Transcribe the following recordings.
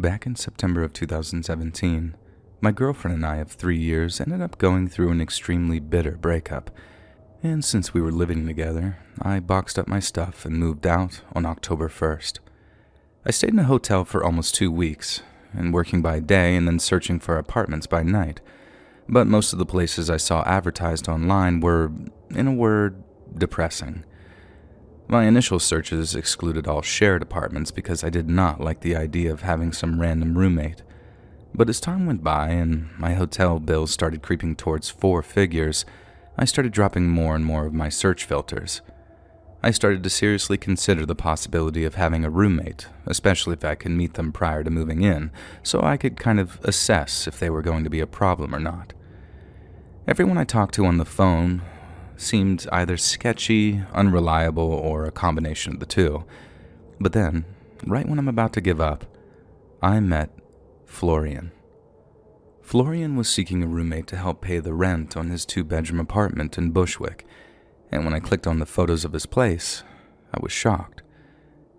Back in September of 2017, my girlfriend and I of 3 years ended up going through an extremely bitter breakup, and since we were living together, I boxed up my stuff and moved out on October 1st. I stayed in a hotel for almost 2 weeks, and working by day and then searching for apartments by night, but most of the places I saw advertised online were, in a word, depressing. My initial searches excluded all shared apartments because I did not like the idea of having some random roommate. But as time went by and my hotel bills started creeping towards 4 figures, I started dropping more and more of my search filters. I started to seriously consider the possibility of having a roommate, especially if I could meet them prior to moving in, so I could kind of assess if they were going to be a problem or not. Everyone I talked to on the phone seemed either sketchy, unreliable, or a combination of the two. But then, right when I'm about to give up, I met Florian. Florian was seeking a roommate to help pay the rent on his 2-bedroom apartment in Bushwick, and when I clicked on the photos of his place, I was shocked.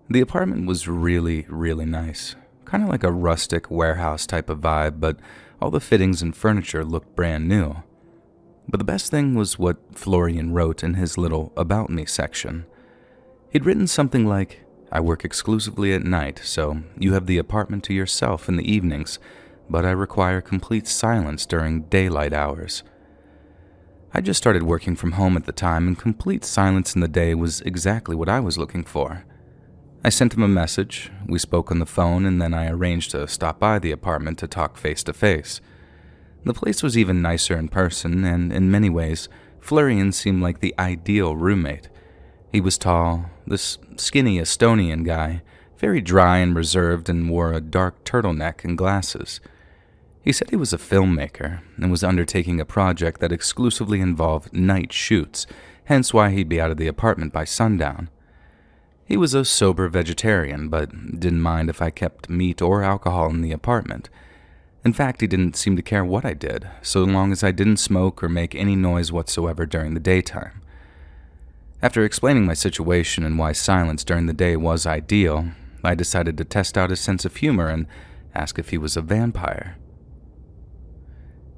The apartment was really, really nice, kind of like a rustic warehouse type of vibe, but all the fittings and furniture looked brand new. But the best thing was what Florian wrote in his little About Me section. He'd written something like, "I work exclusively at night, so you have the apartment to yourself in the evenings, but I require complete silence during daylight hours." I just started working from home at the time, and complete silence in the day was exactly what I was looking for. I sent him a message, we spoke on the phone, and then I arranged to stop by the apartment to talk face to face. The place was even nicer in person, and in many ways, Florian seemed like the ideal roommate. He was tall, this skinny Estonian guy, very dry and reserved, and wore a dark turtleneck and glasses. He said he was a filmmaker and was undertaking a project that exclusively involved night shoots, hence why he'd be out of the apartment by sundown. He was a sober vegetarian, but didn't mind if I kept meat or alcohol in the apartment. In fact, he didn't seem to care what I did, so long as I didn't smoke or make any noise whatsoever during the daytime. After explaining my situation and why silence during the day was ideal, I decided to test out his sense of humor and ask if he was a vampire.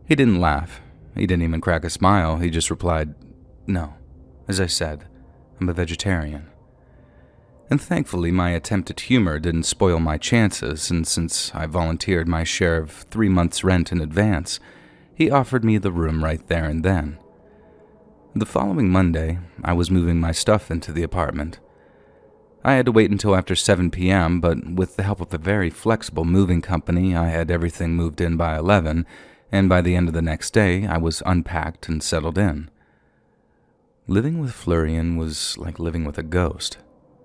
He didn't laugh. He didn't even crack a smile. He just replied, "No. As I said, I'm a vegetarian." And thankfully, my attempt at humor didn't spoil my chances, and since I volunteered my share of 3 months' rent in advance, he offered me the room right there and then. The following Monday, I was moving my stuff into the apartment. I had to wait until after 7 p.m., but with the help of a very flexible moving company, I had everything moved in by 11, and by the end of the next day, I was unpacked and settled in. Living with Florian was like living with a ghost.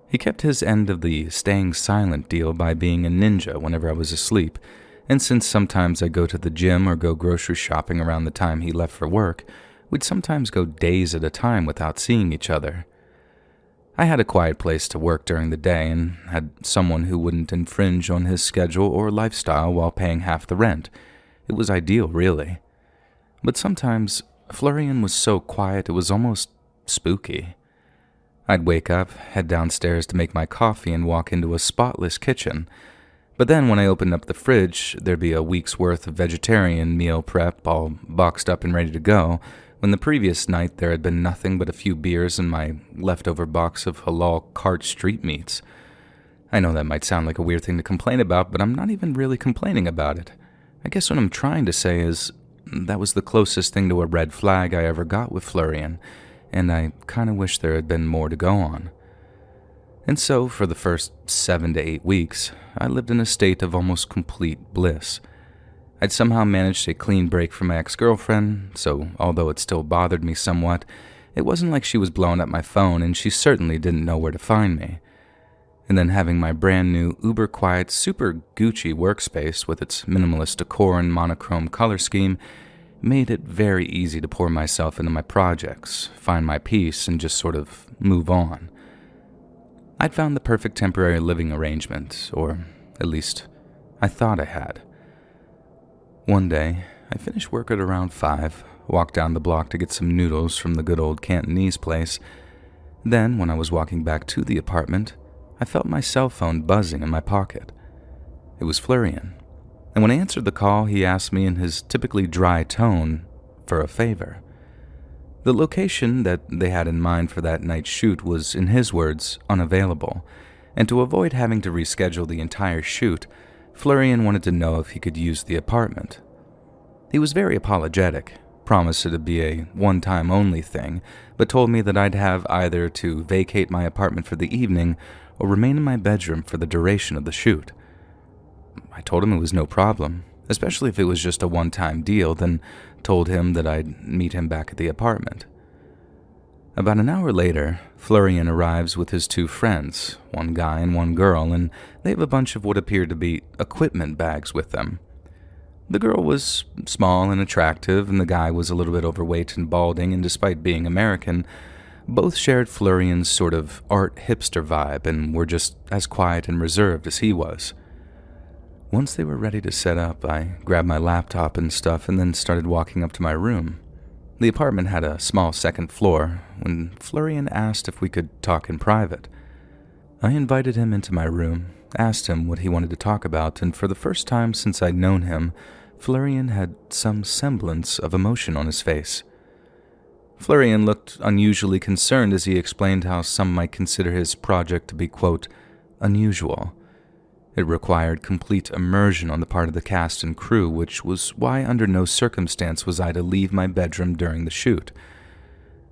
He kept his end of the staying silent deal by being a ninja whenever I was asleep, and since sometimes I go to the gym or go grocery shopping around the time he left for work, we'd sometimes go days at a time without seeing each other. I had a quiet place to work during the day and had someone who wouldn't infringe on his schedule or lifestyle while paying half the rent. It was ideal, really. But sometimes Florian was so quiet it was almost spooky. I'd wake up, head downstairs to make my coffee, and walk into a spotless kitchen. But then when I opened up the fridge, there'd be a week's worth of vegetarian meal prep all boxed up and ready to go, when the previous night there had been nothing but a few beers and my leftover box of halal cart street meats. I know that might sound like a weird thing to complain about, but I'm not even really complaining about it. I guess what I'm trying to say is that was the closest thing to a red flag I ever got with Florian, and I kind of wish there had been more to go on. And so, for the first 7 to 8 weeks, I lived in a state of almost complete bliss. I'd somehow managed a clean break from my ex-girlfriend, so although it still bothered me somewhat, it wasn't like she was blowing up my phone, and she certainly didn't know where to find me. And then having my brand new, uber-quiet, super Gucci workspace with its minimalist decor and monochrome color scheme made it very easy to pour myself into my projects, find my peace, and just sort of move on. I'd found the perfect temporary living arrangement, or at least I thought I had. One day, I finished work at around 5, walked down the block to get some noodles from the good old Cantonese place. Then, when I was walking back to the apartment, I felt my cell phone buzzing in my pocket. It was Florian. And when I answered the call, he asked me in his typically dry tone for a favor. The location that they had in mind for that night's shoot was, in his words, unavailable, and to avoid having to reschedule the entire shoot, Florian wanted to know if he could use the apartment. He was very apologetic, promised it to be a one-time only thing, but told me that I'd have either to vacate my apartment for the evening or remain in my bedroom for the duration of the shoot. I told him it was no problem, especially if it was just a one-time deal, then told him that I'd meet him back at the apartment. About an hour later, Florian arrives with his two friends, one guy and one girl, and they have a bunch of what appeared to be equipment bags with them. The girl was small and attractive, and the guy was a little bit overweight and balding, and despite being American, both shared Florian's sort of art hipster vibe and were just as quiet and reserved as he was. Once they were ready to set up, I grabbed my laptop and stuff and then started walking up to my room. The apartment had a small second floor when Florian asked if we could talk in private. I invited him into my room, asked him what he wanted to talk about, and for the first time since I'd known him, Florian had some semblance of emotion on his face. Florian looked unusually concerned as he explained how some might consider his project to be, quote, unusual. It required complete immersion on the part of the cast and crew, which was why under no circumstance was I to leave my bedroom during the shoot.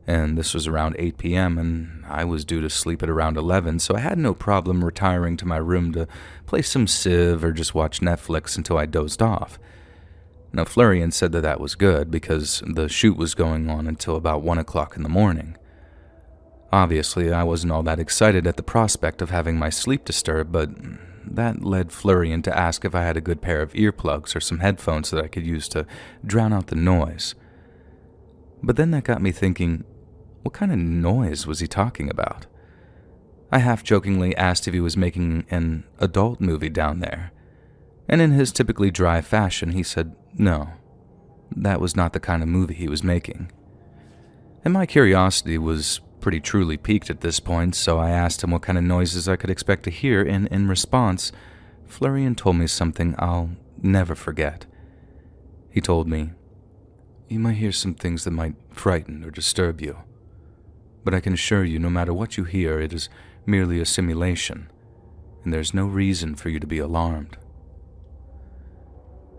And this was around 8 p.m., and I was due to sleep at around 11, so I had no problem retiring to my room to play some Civ or just watch Netflix until I dozed off. Now, Florian said that that was good because the shoot was going on until about 1 o'clock in the morning. Obviously, I wasn't all that excited at the prospect of having my sleep disturbed, but that led Florian to ask if I had a good pair of earplugs or some headphones that I could use to drown out the noise. But then that got me thinking, what kind of noise was he talking about? I half-jokingly asked if he was making an adult movie down there, and in his typically dry fashion, he said no, that was not the kind of movie he was making. And my curiosity was pretty truly piqued at this point, so I asked him what kind of noises I could expect to hear, and in response, Florian told me something I'll never forget. He told me, "You might hear some things that might frighten or disturb you, but I can assure you no matter what you hear, it is merely a simulation, and there's no reason for you to be alarmed."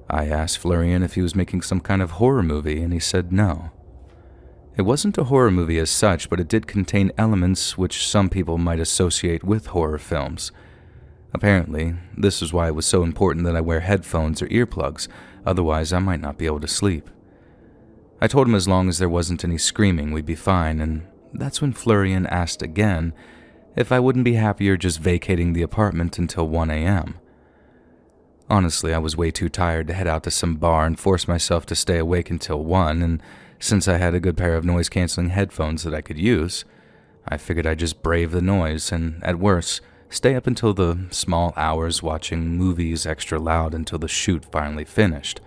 I asked Florian if he was making some kind of horror movie, and he said no. It wasn't a horror movie as such, but it did contain elements which some people might associate with horror films. Apparently, this is why it was so important that I wear headphones or earplugs, otherwise I might not be able to sleep. I told him as long as there wasn't any screaming, we'd be fine, and that's when Florian asked again if I wouldn't be happier just vacating the apartment until 1 a.m. Honestly, I was way too tired to head out to some bar and force myself to stay awake until 1, and since I had a good pair of noise-canceling headphones that I could use, I figured I'd just brave the noise and, at worst, stay up until the small hours watching movies extra loud until the shoot finally finished.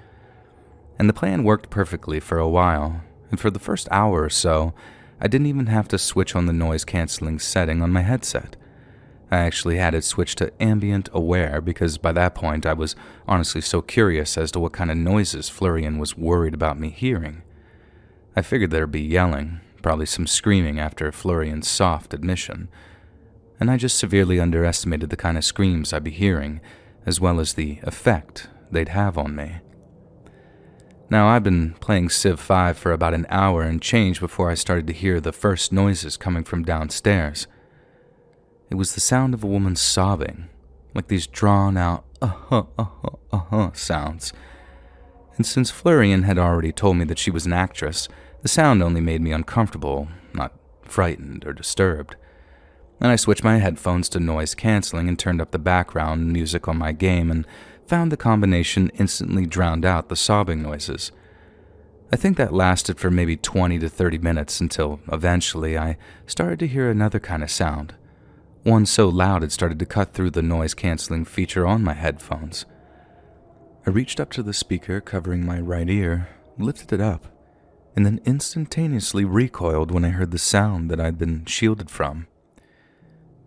And the plan worked perfectly for a while, and for the first hour or so, I didn't even have to switch on the noise-canceling setting on my headset. I actually had it switched to ambient aware because by that point I was honestly so curious as to what kind of noises Florian was worried about me hearing. I figured there'd be yelling, probably some screaming after Florian's soft admission, and I just severely underestimated the kind of screams I'd be hearing, as well as the effect they'd have on me. Now, I'd been playing Civ 5 for about an hour and change before I started to hear the first noises coming from downstairs. It was the sound of a woman sobbing, like these drawn-out sounds. And since Florian had already told me that she was an actress, the sound only made me uncomfortable, not frightened or disturbed. And I switched my headphones to noise canceling and turned up the background music on my game and found the combination instantly drowned out the sobbing noises. I think that lasted for maybe 20 to 30 minutes until eventually I started to hear another kind of sound. One so loud it started to cut through the noise-canceling feature on my headphones. I reached up to the speaker covering my right ear, lifted it up, and then instantaneously recoiled when I heard the sound that I'd been shielded from.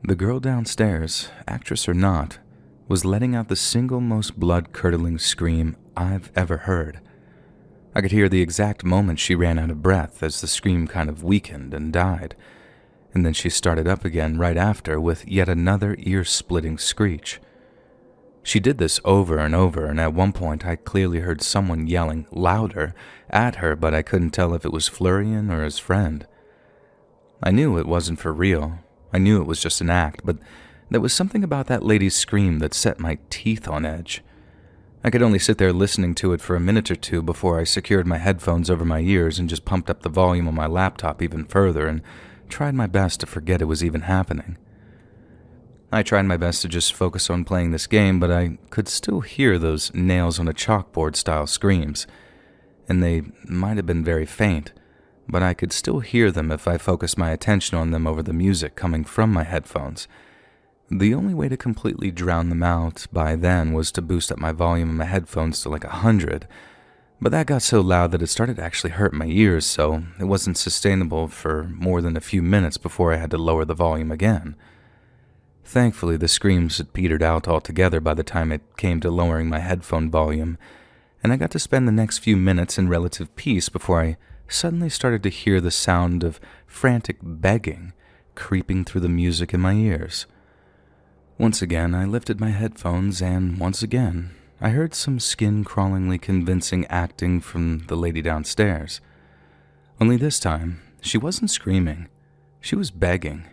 The girl downstairs, actress or not, was letting out the single most blood-curdling scream I've ever heard. I could hear the exact moment she ran out of breath as the scream kind of weakened and died, and then she started up again right after with yet another ear-splitting screech. She did this over and over, and at one point I clearly heard someone yelling louder at her, but I couldn't tell if it was Florian or his friend. I knew it wasn't for real. I knew it was just an act, but there was something about that lady's scream that set my teeth on edge. I could only sit there listening to it for a minute or two before I secured my headphones over my ears and just pumped up the volume on my laptop even further and tried my best to forget it was even happening. I tried my best to just focus on playing this game, but I could still hear those nails on a chalkboard style screams, and they might have been very faint, but I could still hear them if I focused my attention on them over the music coming from my headphones. The only way to completely drown them out by then was to boost up my volume in my headphones to like 100, but that got so loud that it started to actually hurt my ears, so it wasn't sustainable for more than a few minutes before I had to lower the volume again. Thankfully, the screams had petered out altogether by the time it came to lowering my headphone volume, and I got to spend the next few minutes in relative peace before I suddenly started to hear the sound of frantic begging creeping through the music in my ears. Once again, I lifted my headphones, and once again, I heard some skin-crawlingly convincing acting from the lady downstairs. Only this time, she wasn't screaming. She was begging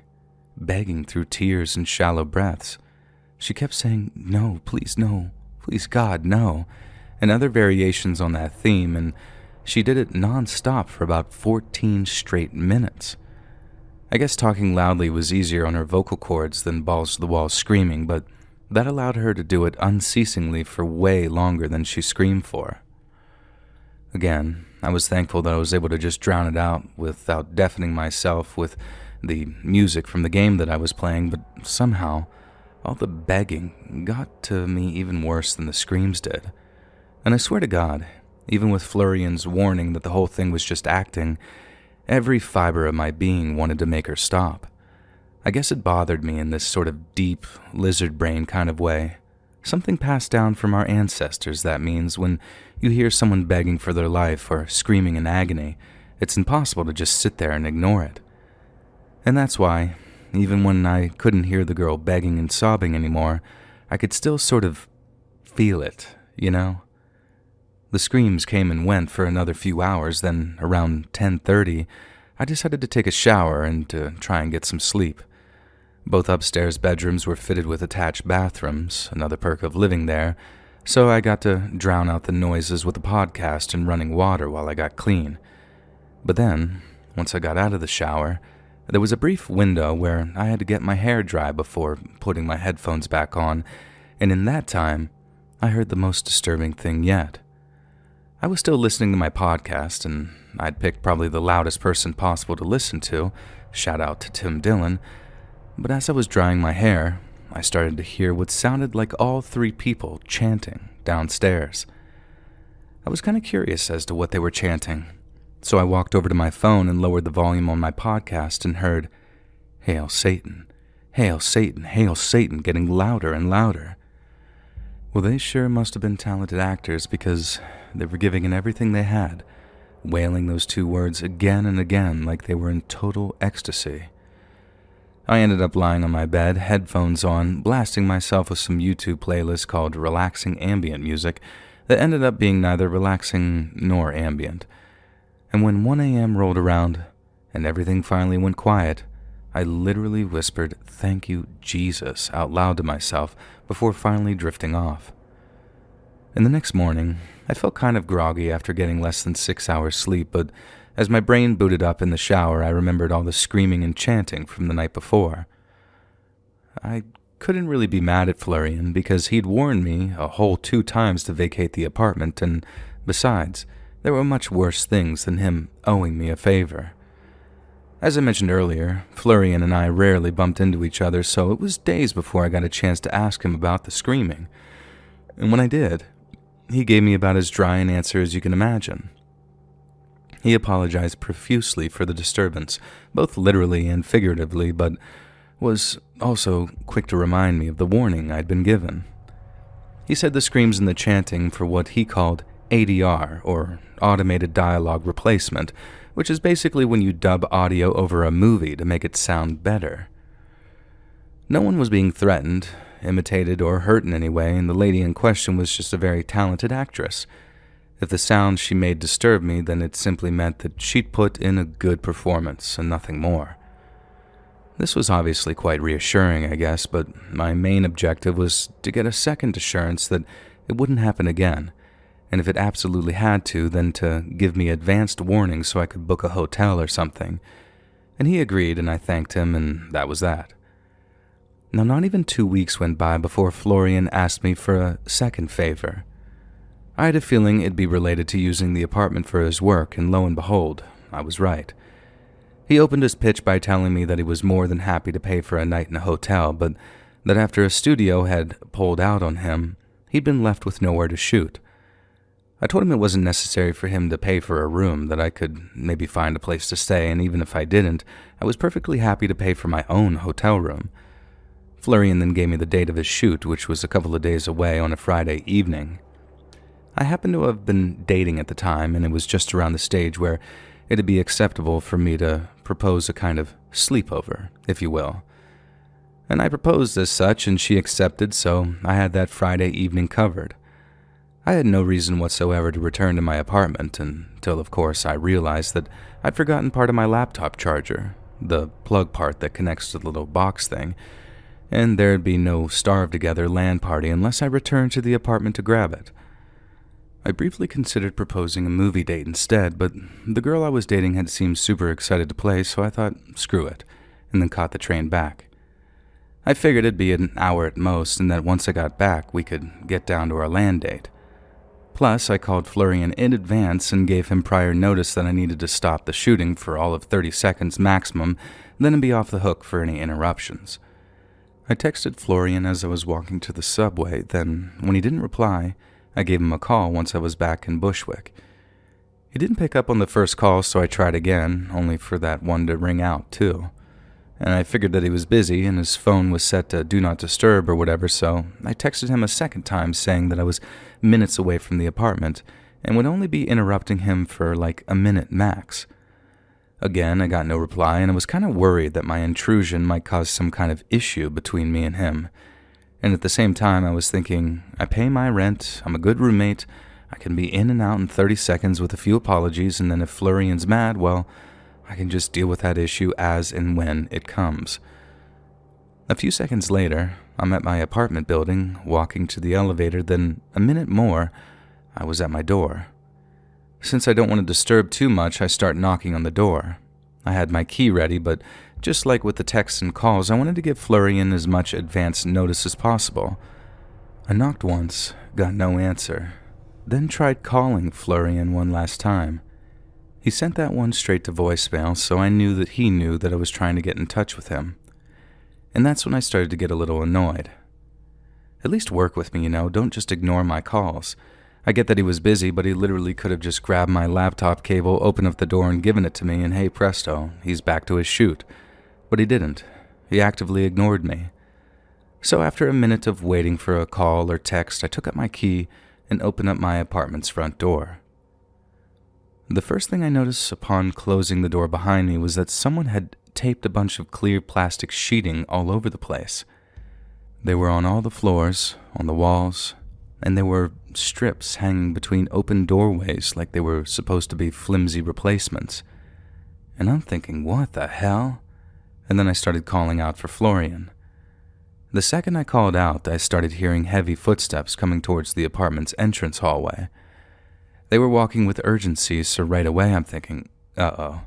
through tears and shallow breaths. She kept saying, "No, please, no. Please, God, no," and other variations on that theme, and she did it non-stop for about 14 straight minutes. I guess talking loudly was easier on her vocal cords than balls-to-the-wall screaming, but that allowed her to do it unceasingly for way longer than she screamed for. Again, I was thankful that I was able to just drown it out without deafening myself with the music from the game that I was playing, but somehow, all the begging got to me even worse than the screams did. And I swear to God, even with Florian's warning that the whole thing was just acting, every fiber of my being wanted to make her stop. I guess it bothered me in this sort of deep, lizard brain kind of way. Something passed down from our ancestors that means when you hear someone begging for their life or screaming in agony, it's impossible to just sit there and ignore it. And that's why, even when I couldn't hear the girl begging and sobbing anymore, I could still sort of feel it, you know? The screams came and went for another few hours, then around 10:30, I decided to take a shower and to try and get some sleep. Both upstairs bedrooms were fitted with attached bathrooms, another perk of living there, so I got to drown out the noises with a podcast and running water while I got clean. But then, once I got out of the shower, there was a brief window where I had to get my hair dry before putting my headphones back on, and in that time, I heard the most disturbing thing yet. I was still listening to my podcast, and I'd picked probably the loudest person possible to listen to, shout out to Tim Dillon, but as I was drying my hair, I started to hear what sounded like all three people chanting downstairs. I was kind of curious as to what they were chanting, so I walked over to my phone and lowered the volume on my podcast and heard, "Hail Satan, hail Satan, hail Satan," getting louder and louder. Well, they sure must have been talented actors because they were giving it everything they had, wailing those two words again and again like they were in total ecstasy. I ended up lying on my bed, headphones on, blasting myself with some YouTube playlist called Relaxing Ambient Music that ended up being neither relaxing nor ambient. And when 1 a.m. rolled around and everything finally went quiet, I literally whispered, "Thank you, Jesus," out loud to myself before finally drifting off. And the next morning, I felt kind of groggy after getting less than 6 hours sleep, but as my brain booted up in the shower, I remembered all the screaming and chanting from the night before. I couldn't really be mad at Florian because he'd warned me a whole 2 times to vacate the apartment, and besides, there were much worse things than him owing me a favor. As I mentioned earlier, Florian and I rarely bumped into each other, so it was days before I got a chance to ask him about the screaming. And when I did, he gave me about as dry an answer as you can imagine. He apologized profusely for the disturbance, both literally and figuratively, but was also quick to remind me of the warning I'd been given. He said the screams and the chanting for what he called ADR, or Automated Dialogue Replacement, which is basically when you dub audio over a movie to make it sound better. No one was being threatened, imitated, or hurt in any way, and the lady in question was just a very talented actress. If the sound she made disturbed me, then it simply meant that she'd put in a good performance and nothing more. This was obviously quite reassuring, I guess, but my main objective was to get a second assurance that it wouldn't happen again, and if it absolutely had to, then to give me advanced warning so I could book a hotel or something. And he agreed, and I thanked him, and that was that. Now, not even 2 weeks went by before Florian asked me for a second favor. I had a feeling it'd be related to using the apartment for his work, and lo and behold, I was right. He opened his pitch by telling me that he was more than happy to pay for a night in a hotel, but that after a studio had pulled out on him, he'd been left with nowhere to shoot. I told him it wasn't necessary for him to pay for a room, that I could maybe find a place to stay, and even if I didn't, I was perfectly happy to pay for my own hotel room. Florian then gave me the date of his shoot, which was a couple of days away on a Friday evening. I happened to have been dating at the time, and it was just around the stage where it'd be acceptable for me to propose a kind of sleepover, if you will. And I proposed as such, and she accepted, so I had that Friday evening covered. I had no reason whatsoever to return to my apartment until, of course, I realized that I'd forgotten part of my laptop charger, the plug part that connects to the little box thing, and there'd be no starve-together LAN party unless I returned to the apartment to grab it. I briefly considered proposing a movie date instead, but the girl I was dating had seemed super excited to play, so I thought, screw it, and then caught the train back. I figured it'd be an hour at most, and that once I got back, we could get down to our LAN date. Plus, I called Florian in advance and gave him prior notice that I needed to stop the shooting for all of 30 seconds maximum, then be off the hook for any interruptions. I texted Florian as I was walking to the subway, then, when he didn't reply, I gave him a call once I was back in Bushwick. He didn't pick up on the first call, so I tried again, only for that one to ring out, too. And I figured that he was busy and his phone was set to Do Not Disturb or whatever, so I texted him a second time saying that I was minutes away from the apartment and would only be interrupting him for like a minute max. Again, I got no reply, and I was kind of worried that my intrusion might cause some kind of issue between me and him. And at the same time, I was thinking, I pay my rent, I'm a good roommate, I can be in and out in 30 seconds with a few apologies, and then if Florian's mad, well, I can just deal with that issue as and when it comes. A few seconds later, I'm at my apartment building, walking to the elevator, then a minute more, I was at my door. Since I don't want to disturb too much, I start knocking on the door. I had my key ready, but just like with the texts and calls, I wanted to give Florian as much advance notice as possible. I knocked once, got no answer, then tried calling Florian one last time. He sent that one straight to voicemail, so I knew that he knew that I was trying to get in touch with him. And that's when I started to get a little annoyed. At least work with me, don't just ignore my calls. I get that he was busy, but he literally could have just grabbed my laptop cable, opened up the door, and given it to me, and hey presto, he's back to his shoot. But he didn't. He actively ignored me. So after a minute of waiting for a call or text, I took up my key and opened up my apartment's front door. The first thing I noticed upon closing the door behind me was that someone had taped a bunch of clear plastic sheeting all over the place. They were on all the floors, on the walls, and there were strips hanging between open doorways like they were supposed to be flimsy replacements. And I'm thinking, what the hell? And then I started calling out for Florian. The second I called out, I started hearing heavy footsteps coming towards the apartment's entrance hallway. They were walking with urgency, so right away I'm thinking, uh-oh.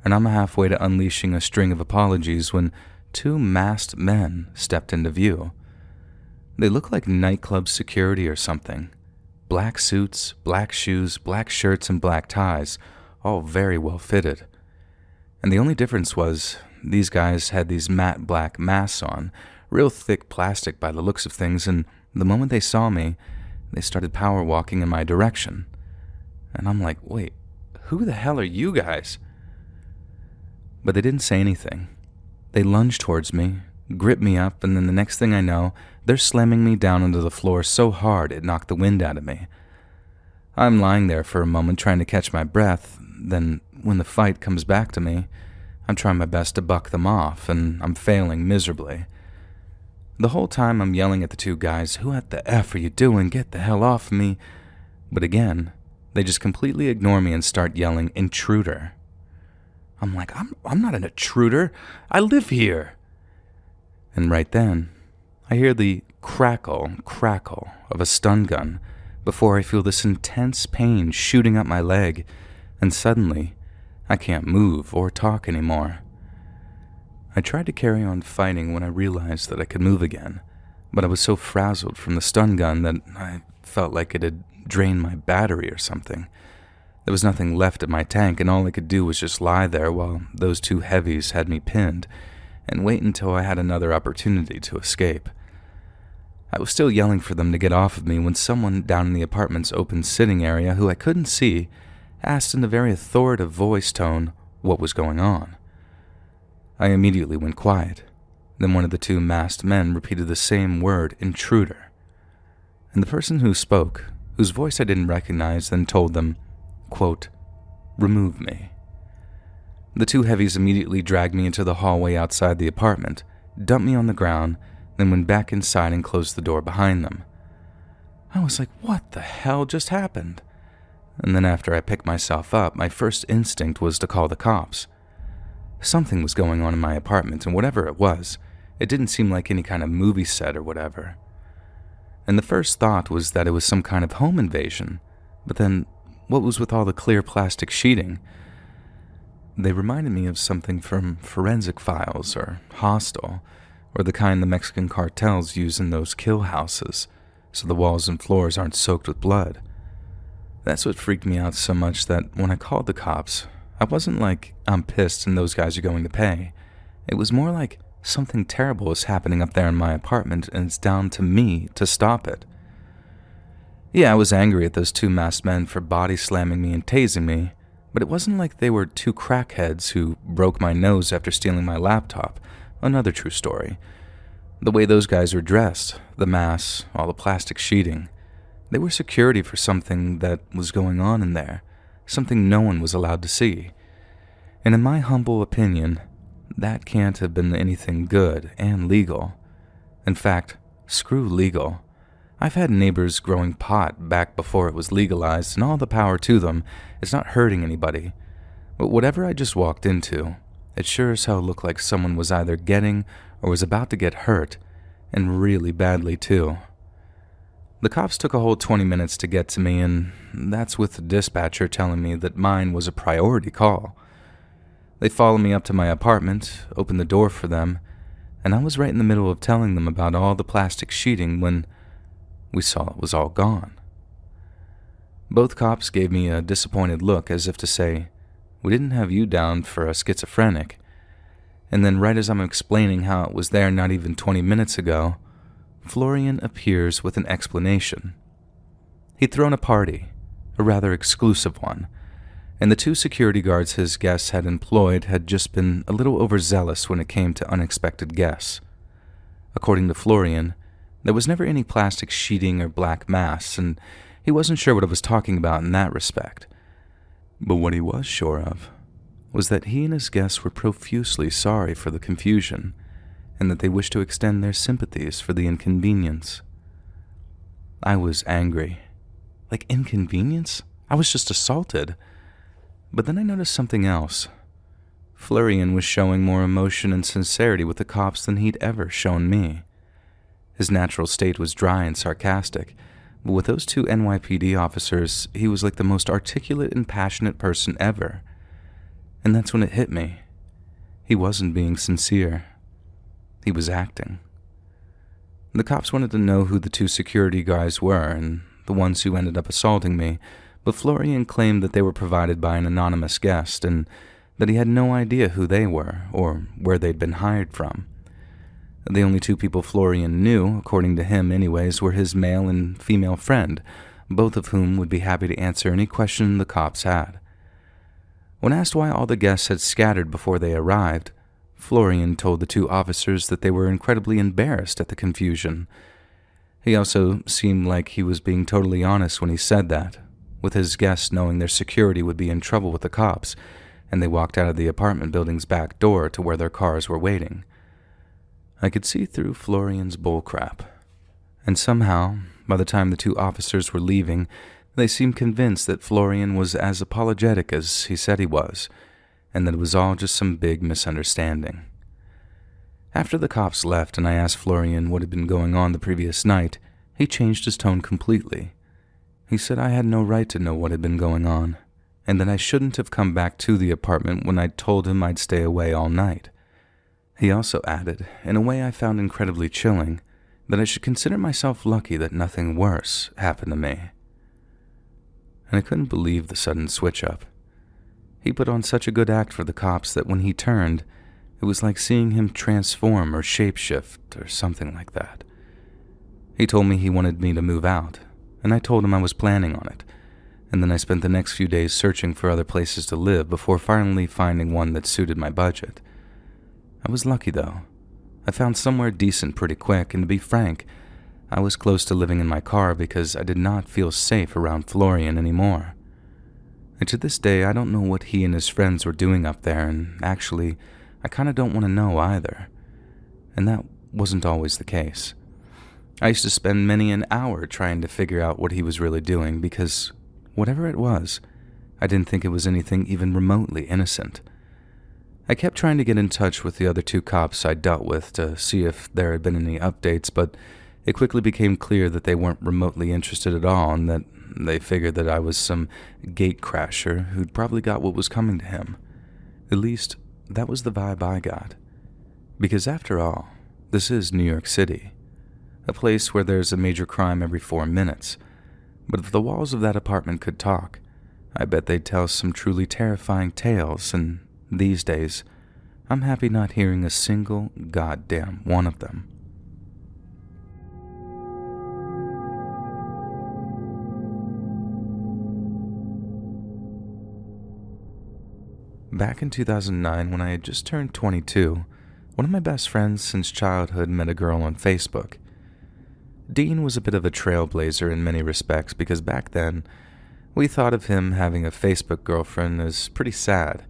And I'm halfway to unleashing a string of apologies when 2 masked men stepped into view. They looked like nightclub security or something. Black suits, black shoes, black shirts, and black ties, all very well fitted. And the only difference was, these guys had these matte black masks on, real thick plastic by the looks of things, and the moment they saw me, they started power walking in my direction. And I'm like, wait, who the hell are you guys? But they didn't say anything. They lunged towards me, gripped me up, and then the next thing I know, they're slamming me down onto the floor so hard it knocked the wind out of me. I'm lying there for a moment trying to catch my breath, then when the fight comes back to me, I'm trying my best to buck them off, and I'm failing miserably. The whole time I'm yelling at the two guys, "Who at the F are you doing? Get the hell off me." But again, they just completely ignore me and start yelling, "Intruder." I'm like, I'm not an intruder. I live here. And right then, I hear the crackle of a stun gun before I feel this intense pain shooting up my leg, and suddenly, I can't move or talk anymore. I tried to carry on fighting when I realized that I could move again, but I was so frazzled from the stun gun that I felt like it had drained my battery or something. There was nothing left in my tank, and all I could do was just lie there while those two heavies had me pinned, and wait until I had another opportunity to escape. I was still yelling for them to get off of me when someone down in the apartment's open sitting area, who I couldn't see, asked in a very authoritative voice tone what was going on. I immediately went quiet. Then one of the two masked men repeated the same word, "Intruder." And the person who spoke, whose voice I didn't recognize, then told them, quote, "Remove me." The two heavies immediately dragged me into the hallway outside the apartment, dumped me on the ground, then went back inside and closed the door behind them. I was like, what the hell just happened? And then after I picked myself up, my first instinct was to call the cops. Something was going on in my apartment, and whatever it was, it didn't seem like any kind of movie set or whatever. And the first thought was that it was some kind of home invasion, but then what was with all the clear plastic sheeting? They reminded me of something from Forensic Files or Hostel, or the kind the Mexican cartels use in those kill houses, so the walls and floors aren't soaked with blood. That's what freaked me out so much that when I called the cops, I wasn't like, I'm pissed and those guys are going to pay. It was more like something terrible is happening up there in my apartment and it's down to me to stop it. Yeah, I was angry at those two masked men for body slamming me and tasing me, but it wasn't like they were two crackheads who broke my nose after stealing my laptop. Another true story. The way those guys were dressed, the masks, all the plastic sheeting, they were security for something that was going on in there, something no one was allowed to see. And in my humble opinion, that can't have been anything good and legal. In fact, screw legal. I've had neighbors growing pot back before it was legalized, and all the power to them. It's not hurting anybody. But whatever I just walked into, it sure as hell looked like someone was either getting or was about to get hurt, and really badly too. The cops took a whole 20 minutes to get to me, and that's with the dispatcher telling me that mine was a priority call. They followed me up to my apartment, opened the door for them, and I was right in the middle of telling them about all the plastic sheeting when we saw it was all gone. Both cops gave me a disappointed look as if to say, "We didn't have you down for a schizophrenic." And then right as I'm explaining how it was there not even 20 minutes ago, Florian appears with an explanation. He'd thrown a party, a rather exclusive one, and the two security guards his guests had employed had just been a little overzealous when it came to unexpected guests. According to Florian, there was never any plastic sheeting or black masks, and he wasn't sure what I was talking about in that respect. But what he was sure of was that he and his guests were profusely sorry for the confusion, and that they wished to extend their sympathies for the inconvenience. I was angry. Like inconvenience? I was just assaulted. But then I noticed something else. Florian was showing more emotion and sincerity with the cops than he'd ever shown me. His natural state was dry and sarcastic, but with those two NYPD officers, he was like the most articulate and passionate person ever. And that's when it hit me. He wasn't being sincere. He was acting. The cops wanted to know who the two security guys were and the ones who ended up assaulting me, but Florian claimed that they were provided by an anonymous guest and that he had no idea who they were or where they'd been hired from. The only two people Florian knew, according to him anyways, were his male and female friend, both of whom would be happy to answer any question the cops had. When asked why all the guests had scattered before they arrived, Florian told the two officers that they were incredibly embarrassed at the confusion, He also seemed like he was being totally honest when he said that, with his guests knowing their security would be in trouble with the cops, and they walked out of the apartment building's back door to where their cars were waiting. I could see through Florian's bullcrap, and somehow, by the time the two officers were leaving, they seemed convinced that Florian was as apologetic as he said he was, and that it was all just some big misunderstanding. After the cops left and I asked Florian what had been going on the previous night, he changed his tone completely. He said I had no right to know what had been going on, and that I shouldn't have come back to the apartment when I told him I'd stay away all night. He also added, in a way I found incredibly chilling, that I should consider myself lucky that nothing worse happened to me. And I couldn't believe the sudden switch-up. He put on such a good act for the cops that when he turned, it was like seeing him transform or shapeshift or something like that. He told me he wanted me to move out, and I told him I was planning on it, and then I spent the next few days searching for other places to live before finally finding one that suited my budget. I was lucky, though. I found somewhere decent pretty quick, and to be frank, I was close to living in my car because I did not feel safe around Florian anymore. And to this day, I don't know what he and his friends were doing up there, and actually, I kind of don't want to know either. And that wasn't always the case. I used to spend many an hour trying to figure out what he was really doing because, whatever it was, I didn't think it was anything even remotely innocent. I kept trying to get in touch with the other two cops I dealt with to see if there had been any updates, but it quickly became clear that they weren't remotely interested at all and that they figured that I was some gatecrasher who'd probably got what was coming to him. At least, that was the vibe I got. Because after all, this is New York City, a place where there's a major crime every 4 minutes. But if the walls of that apartment could talk, I bet they'd tell some truly terrifying tales, and these days, I'm happy not hearing a single goddamn one of them. Back in 2009, when I had just turned 22, one of my best friends since childhood met a girl on Facebook. Dean was a bit of a trailblazer in many respects because back then, we thought of him having a Facebook girlfriend as pretty sad,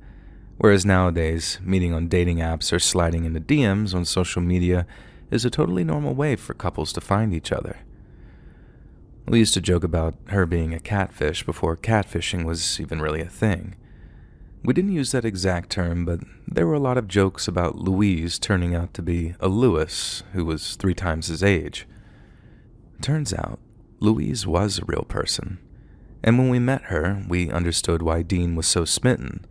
whereas nowadays, meeting on dating apps or sliding into DMs on social media is a totally normal way for couples to find each other. We used to joke about her being a catfish before catfishing was even really a thing. We didn't use that exact term, but there were a lot of jokes about Louise turning out to be a Louis who was 3 times his age. Turns out, Louise was a real person, and when we met her, we understood why Dean was so smitten.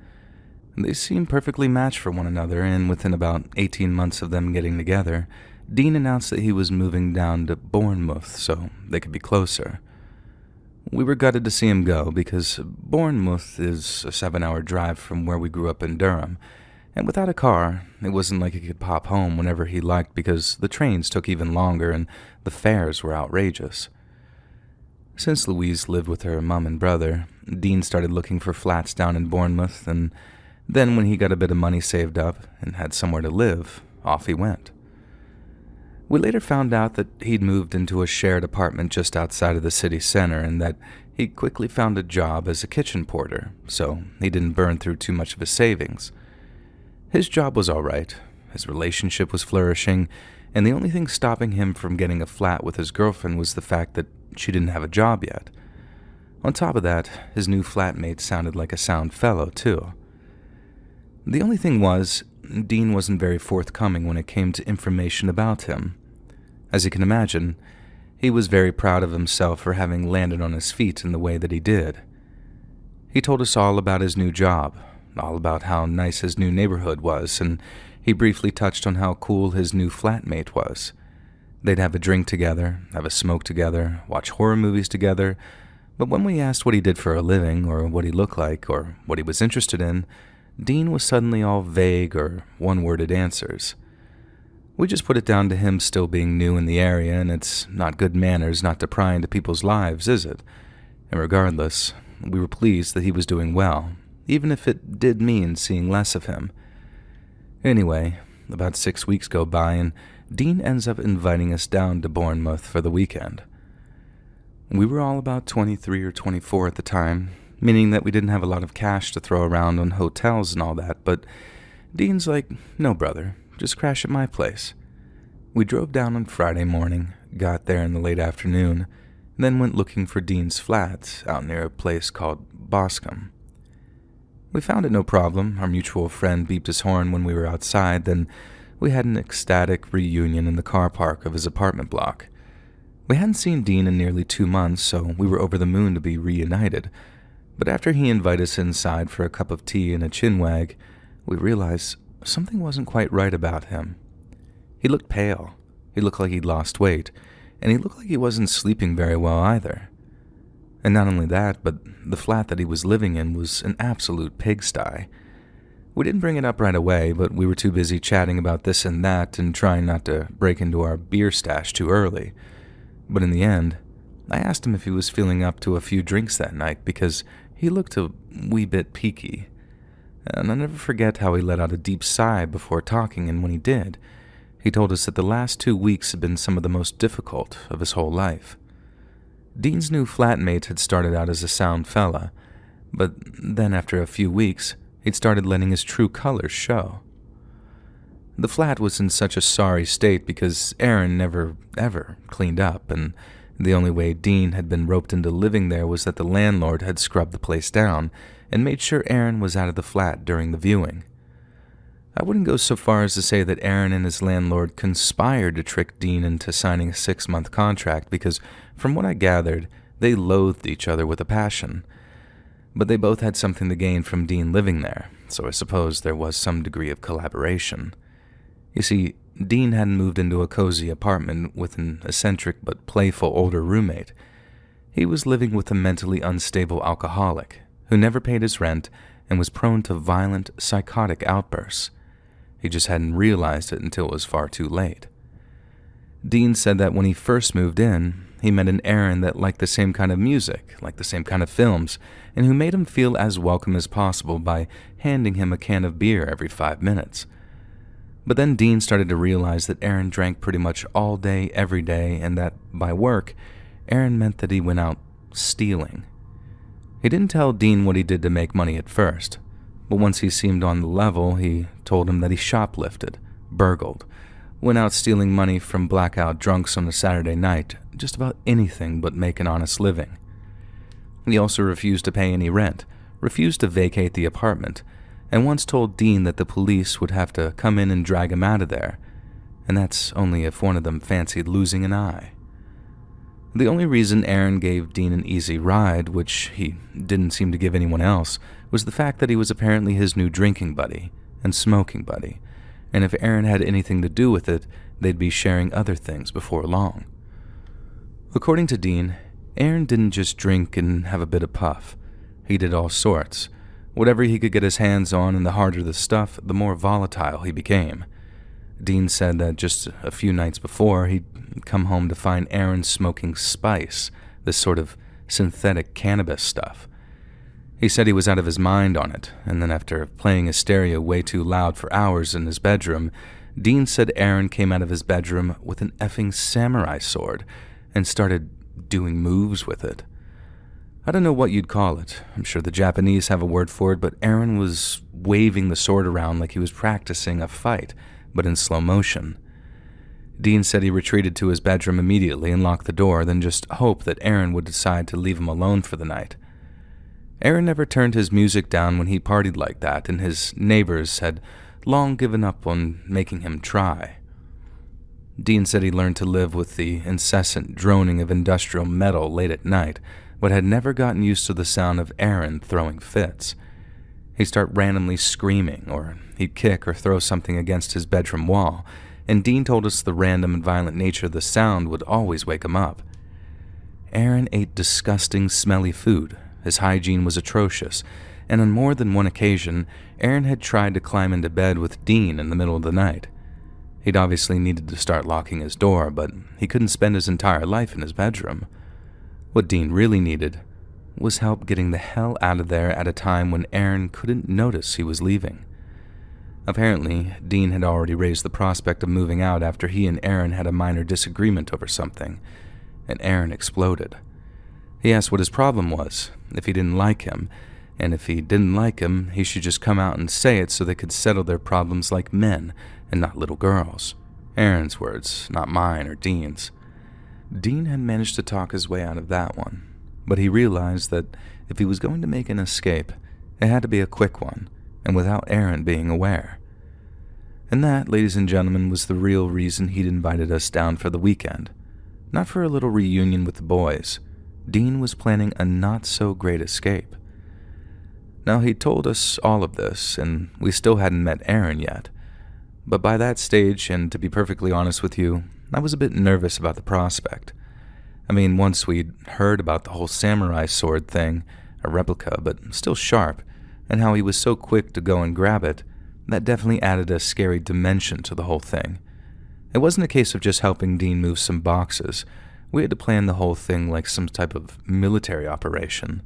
They seemed perfectly matched for one another, and within about 18 months of them getting together, Dean announced that he was moving down to Bournemouth so they could be closer. We were gutted to see him go because Bournemouth is a 7-hour drive from where we grew up in Durham, and without a car, it wasn't like he could pop home whenever he liked because the trains took even longer and the fares were outrageous. Since Louise lived with her mom and brother, Dean started looking for flats down in Bournemouth, and then when he got a bit of money saved up and had somewhere to live, off he went. We later found out that he'd moved into a shared apartment just outside of the city center and that he quickly found a job as a kitchen porter, so he didn't burn through too much of his savings. His job was all right, his relationship was flourishing, and the only thing stopping him from getting a flat with his girlfriend was the fact that she didn't have a job yet. On top of that, his new flatmate sounded like a sound fellow, too. The only thing was, Dean wasn't very forthcoming when it came to information about him. As you can imagine, he was very proud of himself for having landed on his feet in the way that he did. He told us all about his new job, all about how nice his new neighborhood was, and he briefly touched on how cool his new flatmate was. They'd have a drink together, have a smoke together, watch horror movies together, but when we asked what he did for a living, or what he looked like, or what he was interested in, Dean was suddenly all vague or one-worded answers. We just put it down to him still being new in the area, and it's not good manners not to pry into people's lives, is it? And regardless, we were pleased that he was doing well, even if it did mean seeing less of him. Anyway, about 6 weeks go by, and Dean ends up inviting us down to Bournemouth for the weekend. We were all about 23 or 24 at the time, meaning that we didn't have a lot of cash to throw around on hotels and all that, but Dean's like, "No, brother, just crash at my place." We drove down on Friday morning, got there in the late afternoon, then went looking for Dean's flat out near a place called Boscombe. We found it no problem. Our mutual friend beeped his horn when we were outside, then we had an ecstatic reunion in the car park of his apartment block. We hadn't seen Dean in nearly 2 months, so we were over the moon to be reunited. But after he invited us inside for a cup of tea and a chinwag, we realized something wasn't quite right about him. He looked pale, he looked like he'd lost weight, and he looked like he wasn't sleeping very well either. And not only that, but the flat that he was living in was an absolute pigsty. We didn't bring it up right away, but we were too busy chatting about this and that and trying not to break into our beer stash too early. But in the end, I asked him if he was feeling up to a few drinks that night because he looked a wee bit peaky. And I'll never forget how he let out a deep sigh before talking, and when he did, he told us that the last 2 weeks had been some of the most difficult of his whole life. Dean's new flatmate had started out as a sound fella, but then after a few weeks, he'd started letting his true colors show. The flat was in such a sorry state because Aaron never, ever cleaned up, and the only way Dean had been roped into living there was that the landlord had scrubbed the place down and made sure Aaron was out of the flat during the viewing. I wouldn't go so far as to say that Aaron and his landlord conspired to trick Dean into signing a 6-month contract because, from what I gathered, they loathed each other with a passion. But they both had something to gain from Dean living there, so I suppose there was some degree of collaboration. You see, Dean hadn't moved into a cozy apartment with an eccentric but playful older roommate. He was living with a mentally unstable alcoholic who never paid his rent and was prone to violent, psychotic outbursts. He just hadn't realized it until it was far too late. Dean said that when he first moved in, he met an Aaron that liked the same kind of music, liked the same kind of films, and who made him feel as welcome as possible by handing him a can of beer every 5 minutes. But then Dean started to realize that Aaron drank pretty much all day, every day, and that by work, Aaron meant that he went out stealing. He didn't tell Dean what he did to make money at first, but once he seemed on the level, he told him that he shoplifted, burgled, went out stealing money from blackout drunks on a Saturday night, just about anything but make an honest living. He also refused to pay any rent, refused to vacate the apartment, and once told Dean that the police would have to come in and drag him out of there, and that's only if one of them fancied losing an eye. The only reason Aaron gave Dean an easy ride, which he didn't seem to give anyone else, was the fact that he was apparently his new drinking buddy and smoking buddy, and if Aaron had anything to do with it, they'd be sharing other things before long. According to Dean, Aaron didn't just drink and have a bit of puff. He did all sorts. Whatever he could get his hands on, and the harder the stuff, the more volatile he became. Dean said that just a few nights before, he'd come home to find Aaron smoking spice, this sort of synthetic cannabis stuff. He said he was out of his mind on it, and then after playing his stereo way too loud for hours in his bedroom, Dean said Aaron came out of his bedroom with an effing samurai sword and started doing moves with it. I don't know what you'd call it. I'm sure the Japanese have a word for it, but Aaron was waving the sword around like he was practicing a fight, but in slow motion. Dean said he retreated to his bedroom immediately and locked the door, then just hoped that Aaron would decide to leave him alone for the night. Aaron never turned his music down when he partied like that, and his neighbors had long given up on making him try. Dean said he learned to live with the incessant droning of industrial metal late at night, but had never gotten used to the sound of Aaron throwing fits. He'd start randomly screaming, or he'd kick or throw something against his bedroom wall, and Dean told us the random and violent nature of the sound would always wake him up. Aaron ate disgusting, smelly food. His hygiene was atrocious, and on more than one occasion, Aaron had tried to climb into bed with Dean in the middle of the night. He'd obviously needed to start locking his door, but he couldn't spend his entire life in his bedroom. What Dean really needed was help getting the hell out of there at a time when Aaron couldn't notice he was leaving. Apparently, Dean had already raised the prospect of moving out after he and Aaron had a minor disagreement over something, and Aaron exploded. He asked what his problem was, if he didn't like him, and if he didn't like him, he should just come out and say it so they could settle their problems like men and not little girls. Aaron's words, not mine or Dean's. Dean had managed to talk his way out of that one, but he realized that if he was going to make an escape, it had to be a quick one, and without Aaron being aware. And that, ladies and gentlemen, was the real reason he'd invited us down for the weekend. Not for a little reunion with the boys. Dean was planning a not-so-great escape. Now, he'd told us all of this, and we still hadn't met Aaron yet. But by that stage, and to be perfectly honest with you, I was a bit nervous about the prospect. I mean, once we'd heard about the whole samurai sword thing, a replica, but still sharp, and how he was so quick to go and grab it, that definitely added a scary dimension to the whole thing. It wasn't a case of just helping Dean move some boxes. We had to plan the whole thing like some type of military operation.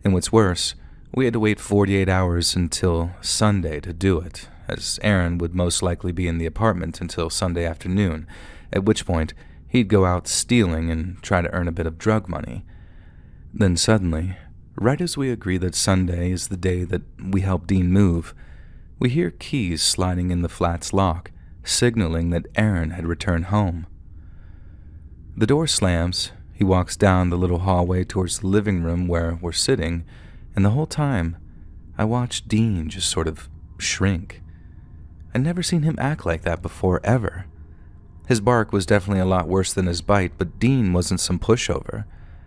And what's worse, we had to wait 48 hours until Sunday to do it, as Aaron would most likely be in the apartment until Sunday afternoon, at which point he'd go out stealing and try to earn a bit of drug money. Then suddenly, right as we agree that Sunday is the day that we help Dean move, we hear keys sliding in the flat's lock, signaling that Aaron had returned home. The door slams, he walks down the little hallway towards the living room where we're sitting, and the whole time, I watched Dean just sort of shrink. I'd never seen him act like that before, ever. His bark was definitely a lot worse than his bite, but Dean wasn't some pushover.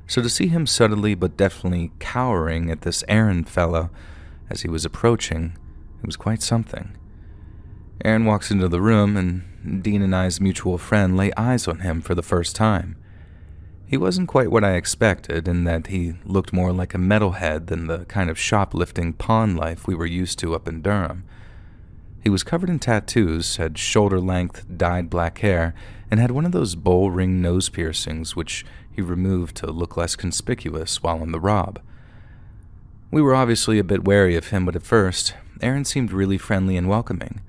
So to see him subtly but definitely cowering at this Aaron fellow as he was approaching, it was quite something. Aaron walks into the room, and Dean and I's mutual friend lay eyes on him for the first time. He wasn't quite what I expected, in that he looked more like a metalhead than the kind of shoplifting pawn life we were used to up in Durham. He was covered in tattoos, had shoulder-length, dyed black hair, and had one of those bull-ring nose piercings which he removed to look less conspicuous while on the rob. We were obviously a bit wary of him, but at first, Aaron seemed really friendly and welcoming.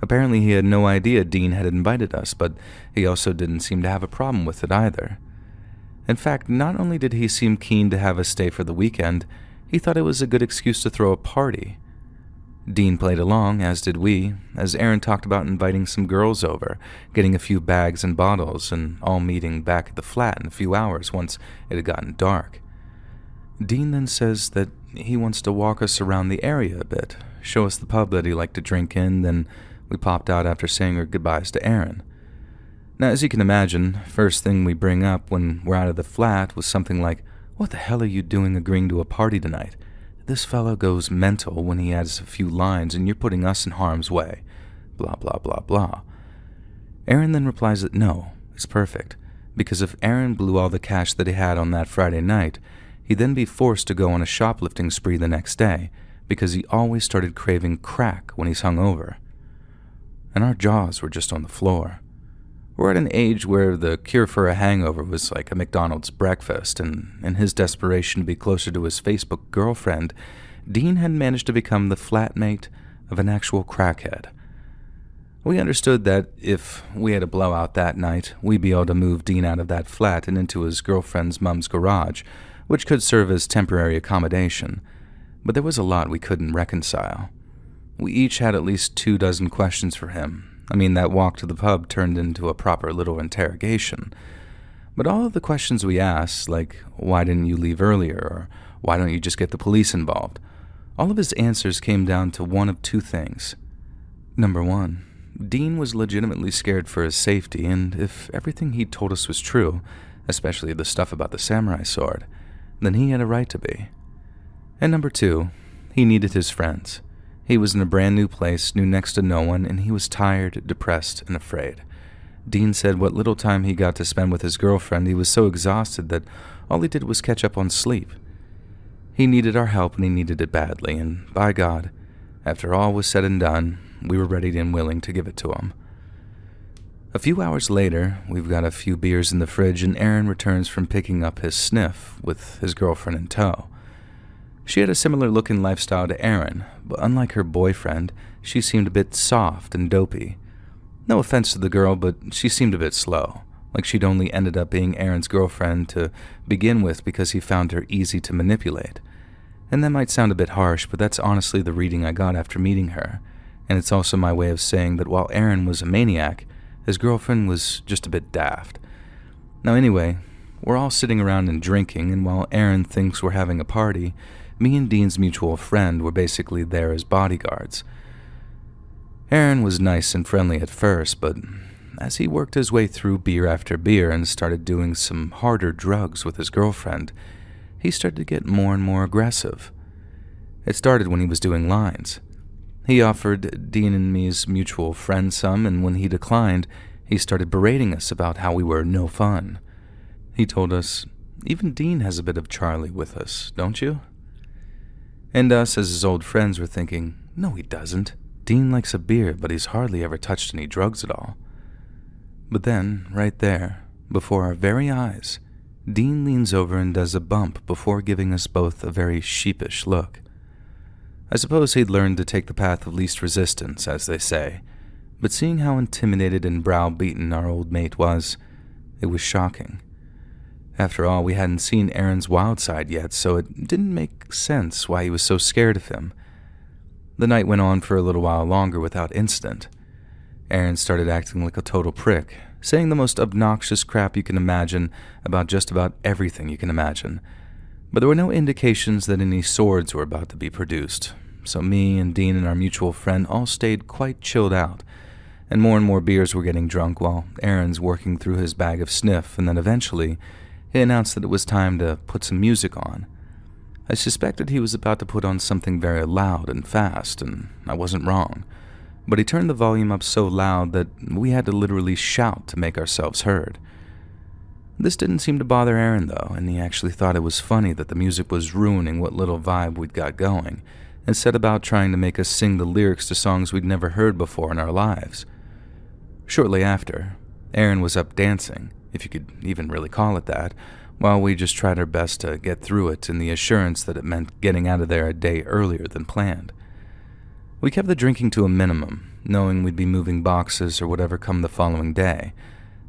Apparently he had no idea Dean had invited us, but he also didn't seem to have a problem with it either. In fact, not only did he seem keen to have us stay for the weekend, he thought it was a good excuse to throw a party. Dean played along, as did we, as Aaron talked about inviting some girls over, getting a few bags and bottles, and all meeting back at the flat in a few hours once it had gotten dark. Dean then says that he wants to walk us around the area a bit, show us the pub that he liked to drink in, then we popped out after saying our goodbyes to Aaron. Now, as you can imagine, first thing we bring up when we're out of the flat was something like, "What the hell are you doing agreeing to a party tonight? This fellow goes mental when he adds a few lines and you're putting us in harm's way. Blah, blah, blah, blah." Aaron then replies that no, it's perfect, because if Aaron blew all the cash that he had on that Friday night, he'd then be forced to go on a shoplifting spree the next day, because he always started craving crack when he's hungover. And our jaws were just on the floor. We're at an age where the cure for a hangover was like a McDonald's breakfast, and in his desperation to be closer to his Facebook girlfriend, Dean had managed to become the flatmate of an actual crackhead. We understood that if we had a blowout that night, we'd be able to move Dean out of that flat and into his girlfriend's mom's garage, which could serve as temporary accommodation, but there was a lot we couldn't reconcile. We each had at least 24 questions for him. I mean, that walk to the pub turned into a proper little interrogation. But all of the questions we asked, like, why didn't you leave earlier, or why don't you just get the police involved, all of his answers came down to one of two things. Number one, Dean was legitimately scared for his safety, and if everything he'd told us was true, especially the stuff about the samurai sword, then he had a right to be. And number two, he needed his friends. He was in a brand new place, knew next to no one, and he was tired, depressed, and afraid. Dean said what little time he got to spend with his girlfriend, he was so exhausted that all he did was catch up on sleep. He needed our help, and he needed it badly, and by God, after all was said and done, we were ready and willing to give it to him. A few hours later, we've got a few beers in the fridge, and Aaron returns from picking up his sniff with his girlfriend in tow. She had a similar looking lifestyle to Aaron, but unlike her boyfriend, she seemed a bit soft and dopey. No offense to the girl, but she seemed a bit slow, like she'd only ended up being Aaron's girlfriend to begin with because he found her easy to manipulate. And that might sound a bit harsh, but that's honestly the reading I got after meeting her, and it's also my way of saying that while Aaron was a maniac, his girlfriend was just a bit daft. Now anyway, we're all sitting around and drinking, and while Aaron thinks we're having a party, me and Dean's mutual friend were basically there as bodyguards. Aaron was nice and friendly at first, but as he worked his way through beer after beer and started doing some harder drugs with his girlfriend, he started to get more and more aggressive. It started when he was doing lines. He offered Dean and me's mutual friend some, and when he declined, he started berating us about how we were no fun. He told us, "Even Dean has a bit of Charlie with us, don't you?" And us, as his old friends, were thinking, "No, he doesn't. Dean likes a beer, but he's hardly ever touched any drugs at all." But then, right there, before our very eyes, Dean leans over and does a bump before giving us both a very sheepish look. I suppose he'd learned to take the path of least resistance, as they say, but seeing how intimidated and browbeaten our old mate was, it was shocking. After all, we hadn't seen Aaron's wild side yet, so it didn't make sense why he was so scared of him. The night went on for a little while longer without incident. Aaron started acting like a total prick, saying the most obnoxious crap you can imagine about just about everything you can imagine. But there were no indications that any swords were about to be produced, so me and Dean and our mutual friend all stayed quite chilled out, and more beers were getting drunk while Aaron's working through his bag of sniff, and then eventually he announced that it was time to put some music on. I suspected he was about to put on something very loud and fast, and I wasn't wrong, but he turned the volume up so loud that we had to literally shout to make ourselves heard. This didn't seem to bother Aaron, though, and he actually thought it was funny that the music was ruining what little vibe we'd got going, and set about trying to make us sing the lyrics to songs we'd never heard before in our lives. Shortly after, Aaron was up dancing, if you could even really call it that, while we just tried our best to get through it in the assurance that it meant getting out of there a day earlier than planned. We kept the drinking to a minimum, knowing we'd be moving boxes or whatever come the following day,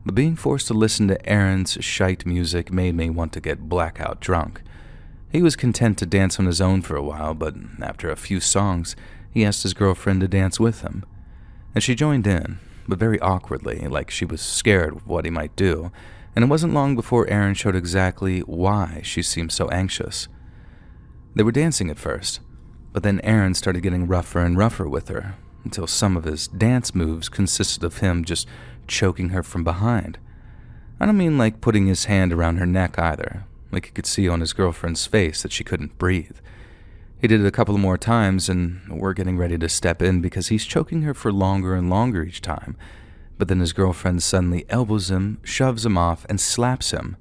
but being forced to listen to Aaron's shite music made me want to get blackout drunk. He was content to dance on his own for a while, but after a few songs, he asked his girlfriend to dance with him. And she joined in, but very awkwardly, like she was scared of what he might do, and it wasn't long before Aaron showed exactly why she seemed so anxious. They were dancing at first, but then Aaron started getting rougher and rougher with her, until some of his dance moves consisted of him just choking her from behind. I don't mean like putting his hand around her neck either, like you could see on his girlfriend's face that she couldn't breathe. He did it a couple more times, and we're getting ready to step in because he's choking her for longer and longer each time, but then his girlfriend suddenly elbows him, shoves him off, and slaps him.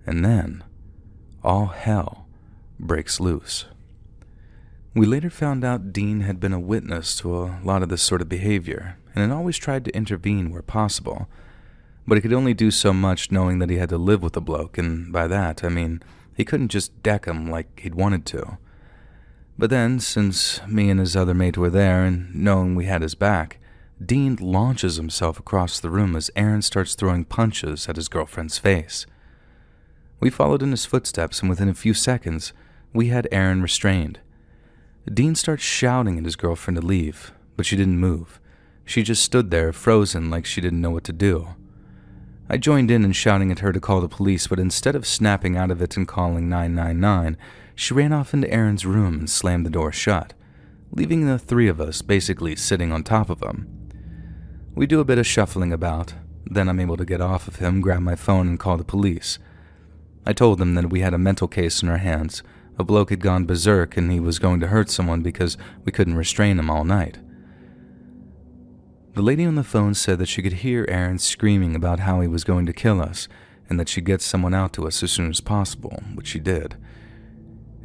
And then, all hell breaks loose. We later found out Dean had been a witness to a lot of this sort of behavior, and had always tried to intervene where possible, but he could only do so much knowing that he had to live with the bloke, and by that, I mean he couldn't just deck him like he'd wanted to. But then, since me and his other mate were there, and knowing we had his back, Dean launches himself across the room as Aaron starts throwing punches at his girlfriend's face. We followed in his footsteps, and within a few seconds, we had Aaron restrained. Dean starts shouting at his girlfriend to leave, but she didn't move. She just stood there, frozen, like she didn't know what to do. I joined in shouting at her to call the police, but instead of snapping out of it and calling 999, she ran off into Aaron's room and slammed the door shut, leaving the three of us basically sitting on top of him. We do a bit of shuffling about, then I'm able to get off of him, grab my phone, and call the police. I told them that we had a mental case in our hands. A bloke had gone berserk and he was going to hurt someone because we couldn't restrain him all night. The lady on the phone said that she could hear Aaron screaming about how he was going to kill us and that she'd get someone out to us as soon as possible, which she did.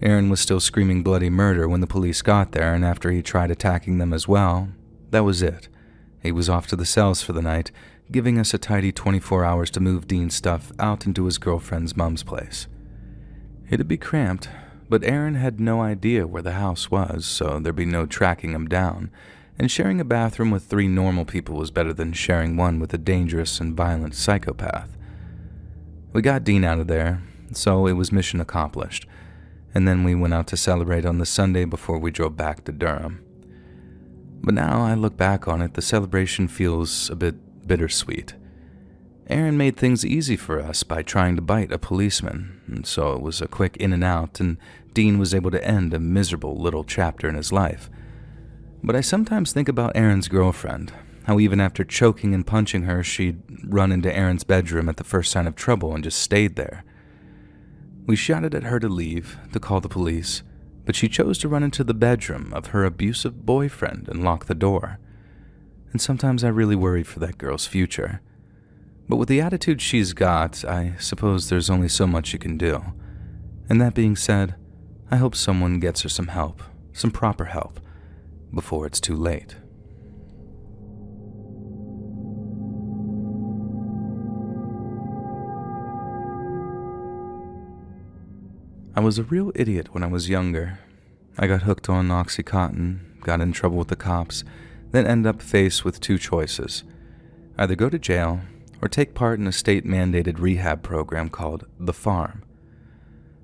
Aaron was still screaming bloody murder when the police got there, and after he tried attacking them as well, that was it. He was off to the cells for the night, giving us a tidy 24 hours to move Dean's stuff out into his girlfriend's mom's place. It'd be cramped, but Aaron had no idea where the house was, so there'd be no tracking him down, and sharing a bathroom with 3 normal people was better than sharing one with a dangerous and violent psychopath. We got Dean out of there, so it was mission accomplished, and then we went out to celebrate on the Sunday before we drove back to Durham. But now I look back on it, the celebration feels a bit bittersweet. Aaron made things easy for us by trying to bite a policeman, and so it was a quick in and out, and Dean was able to end a miserable little chapter in his life. But I sometimes think about Aaron's girlfriend, how even after choking and punching her, she'd run into Aaron's bedroom at the first sign of trouble and just stayed there. We shouted at her to leave, to call the police, but she chose to run into the bedroom of her abusive boyfriend and lock the door. And sometimes I really worry for that girl's future. But with the attitude she's got, I suppose there's only so much you can do. And that being said, I hope someone gets her some help, some proper help, before it's too late. I was a real idiot when I was younger. I got hooked on Oxycontin, got in trouble with the cops, then ended up faced with 2 choices. Either go to jail or take part in a state-mandated rehab program called The Farm.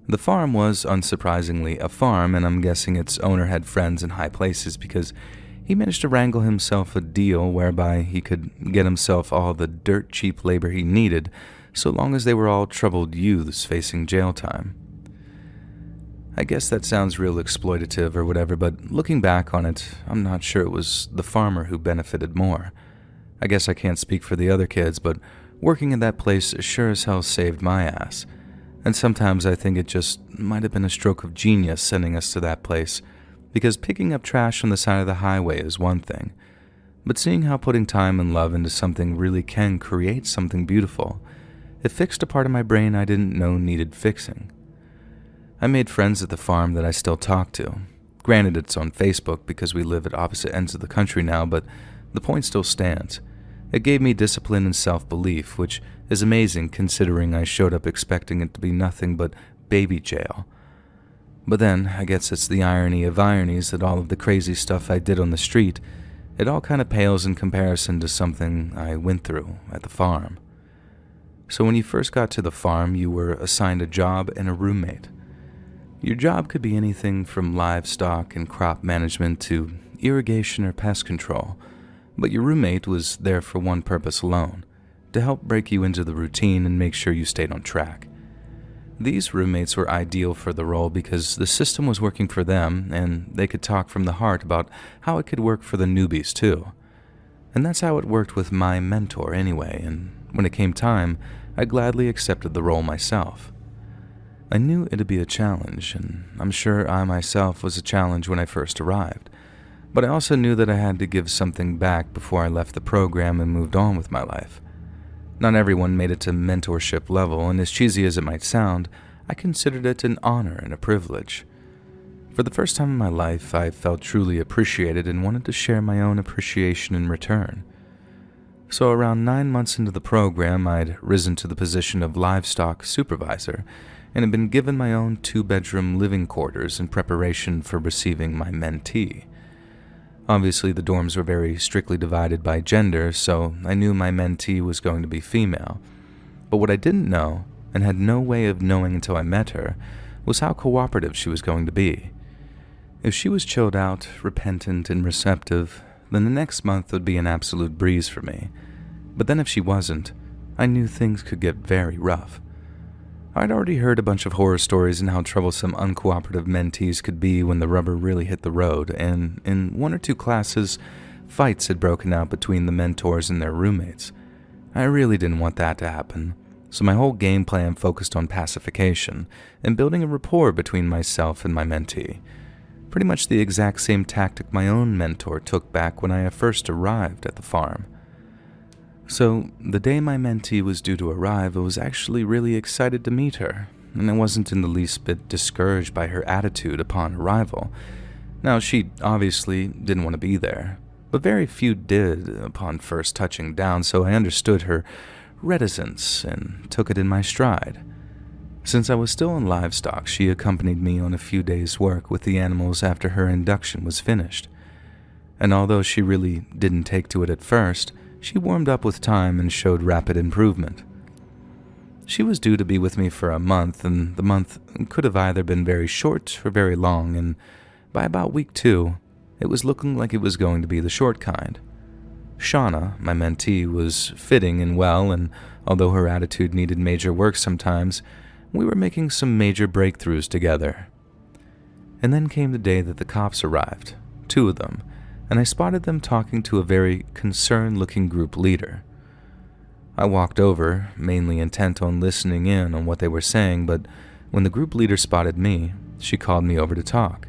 The Farm was, unsurprisingly, a farm, and I'm guessing its owner had friends in high places because he managed to wrangle himself a deal whereby he could get himself all the dirt-cheap labor he needed so long as they were all troubled youths facing jail time. I guess that sounds real exploitative or whatever, but looking back on it, I'm not sure it was the farmer who benefited more. I guess I can't speak for the other kids, but working in that place sure as hell saved my ass. And sometimes I think it just might have been a stroke of genius sending us to that place, because picking up trash on the side of the highway is one thing, but seeing how putting time and love into something really can create something beautiful, it fixed a part of my brain I didn't know needed fixing. I made friends at the farm that I still talk to. Granted, it's on Facebook because we live at opposite ends of the country now, but the point still stands. It gave me discipline and self-belief, which is amazing considering I showed up expecting it to be nothing but baby jail. But then, I guess it's the irony of ironies that all of the crazy stuff I did on the street, it all kind of pales in comparison to something I went through at the farm. So when you first got to the farm, you were assigned a job and a roommate. Your job could be anything from livestock and crop management to irrigation or pest control, but your roommate was there for one purpose alone, to help break you into the routine and make sure you stayed on track. These roommates were ideal for the role because the system was working for them and they could talk from the heart about how it could work for the newbies too. And that's how it worked with my mentor anyway, and when it came time, I gladly accepted the role myself. I knew it'd be a challenge, and I'm sure I myself was a challenge when I first arrived, but I also knew that I had to give something back before I left the program and moved on with my life. Not everyone made it to mentorship level, and as cheesy as it might sound, I considered it an honor and a privilege. For the first time in my life, I felt truly appreciated and wanted to share my own appreciation in return. So around 9 months into the program, I'd risen to the position of livestock supervisor, and had been given my own 2-bedroom living quarters in preparation for receiving my mentee. Obviously, the dorms were very strictly divided by gender, so I knew my mentee was going to be female. But what I didn't know, and had no way of knowing until I met her, was how cooperative she was going to be. If she was chilled out, repentant, and receptive, then the next month would be an absolute breeze for me. But then if she wasn't, I knew things could get very rough. I'd already heard a bunch of horror stories and how troublesome uncooperative mentees could be when the rubber really hit the road, and in 1 or 2 classes, fights had broken out between the mentors and their roommates. I really didn't want that to happen, so my whole game plan focused on pacification and building a rapport between myself and my mentee. Pretty much the exact same tactic my own mentor took back when I first arrived at the farm. So, the day my mentee was due to arrive, I was actually really excited to meet her, and I wasn't in the least bit discouraged by her attitude upon arrival. Now, she obviously didn't want to be there, but very few did upon first touching down, so I understood her reticence and took it in my stride. Since I was still in livestock, she accompanied me on a few days' work with the animals after her induction was finished. And although she really didn't take to it at first, she warmed up with time and showed rapid improvement. She was due to be with me for a month, and the month could have either been very short or very long, and by about week 2, it was looking like it was going to be the short kind. Shauna, my mentee, was fitting and well, and although her attitude needed major work sometimes, we were making some major breakthroughs together. And then came the day that the cops arrived, 2 of them, and I spotted them talking to a very concerned-looking group leader. I walked over, mainly intent on listening in on what they were saying, but when the group leader spotted me, she called me over to talk.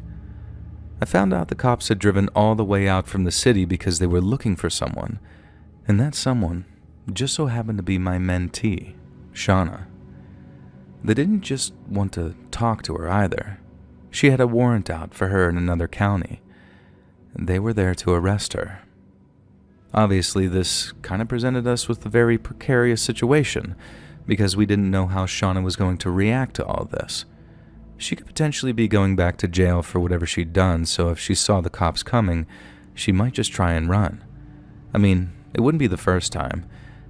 I found out the cops had driven all the way out from the city because they were looking for someone, and that someone just so happened to be my mentee, Shauna. They didn't just want to talk to her either. She had a warrant out for her in another county. They were there to arrest her. Obviously, this kind of presented us with a very precarious situation because we didn't know how Shauna was going to react to all this. She could potentially be going back to jail for whatever she'd done, so if she saw the cops coming, she might just try and run. I mean, it wouldn't be the first time,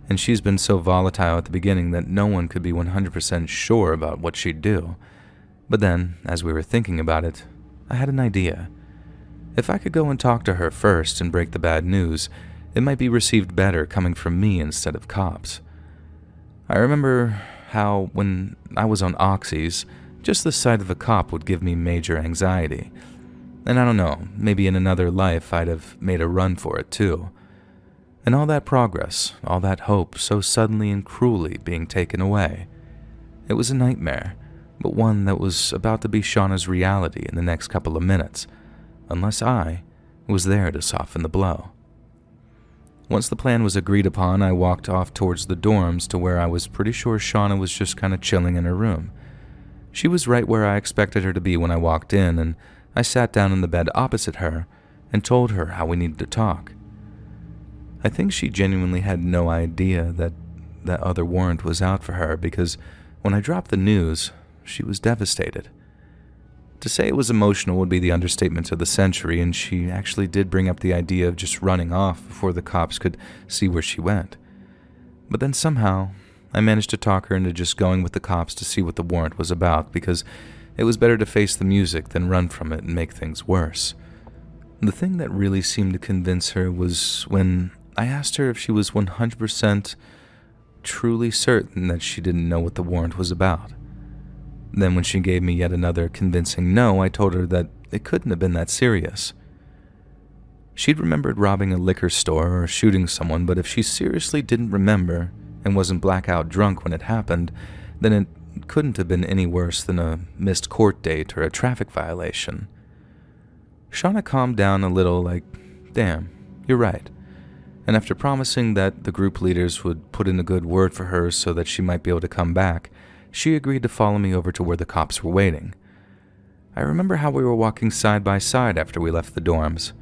and she's been so volatile at the beginning that no one could be 100% sure about what she'd do. But then, as we were thinking about it, I had an idea. If I could go and talk to her first and break the bad news, it might be received better coming from me instead of cops. I remember how, when I was on Oxys, just the sight of a cop would give me major anxiety. And I don't know, maybe in another life I'd have made a run for it too. And all that progress, all that hope so suddenly and cruelly being taken away. It was a nightmare, but one that was about to be Shauna's reality in the next couple of minutes, unless I was there to soften the blow. Once the plan was agreed upon, I walked off towards the dorms to where I was pretty sure Shauna was just kind of chilling in her room. She was right where I expected her to be when I walked in, and I sat down in the bed opposite her and told her how we needed to talk. I think she genuinely had no idea that that other warrant was out for her because when I dropped the news, she was devastated. To say it was emotional would be the understatement of the century, and she actually did bring up the idea of just running off before the cops could see where she went. But then somehow, I managed to talk her into just going with the cops to see what the warrant was about, because it was better to face the music than run from it and make things worse. The thing that really seemed to convince her was when I asked her if she was 100% truly certain that she didn't know what the warrant was about. Then when she gave me yet another convincing no, I told her that it couldn't have been that serious. She'd remembered robbing a liquor store or shooting someone, but if she seriously didn't remember and wasn't blackout drunk when it happened, then it couldn't have been any worse than a missed court date or a traffic violation. Shauna calmed down a little like, damn, you're right. And after promising that the group leaders would put in a good word for her so that she might be able to come back, she agreed to follow me over to where the cops were waiting. I remember how we were walking side by side after we left the dorms,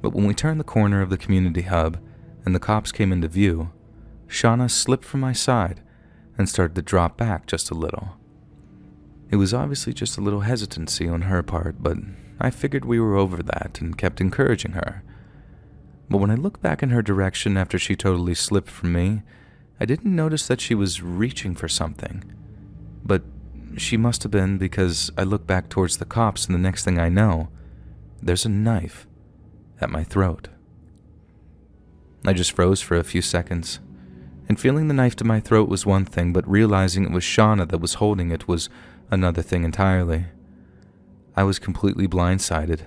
but when we turned the corner of the community hub and the cops came into view, Shauna slipped from my side and started to drop back just a little. It was obviously just a little hesitancy on her part, but I figured we were over that and kept encouraging her. But when I looked back in her direction after she totally slipped from me, I didn't notice that she was reaching for something. But she must have been, because I looked back towards the cops and the next thing I know, there's a knife at my throat. I just froze for a few seconds, and feeling the knife to my throat was one thing, but realizing it was Shauna that was holding it was another thing entirely. I was completely blindsided,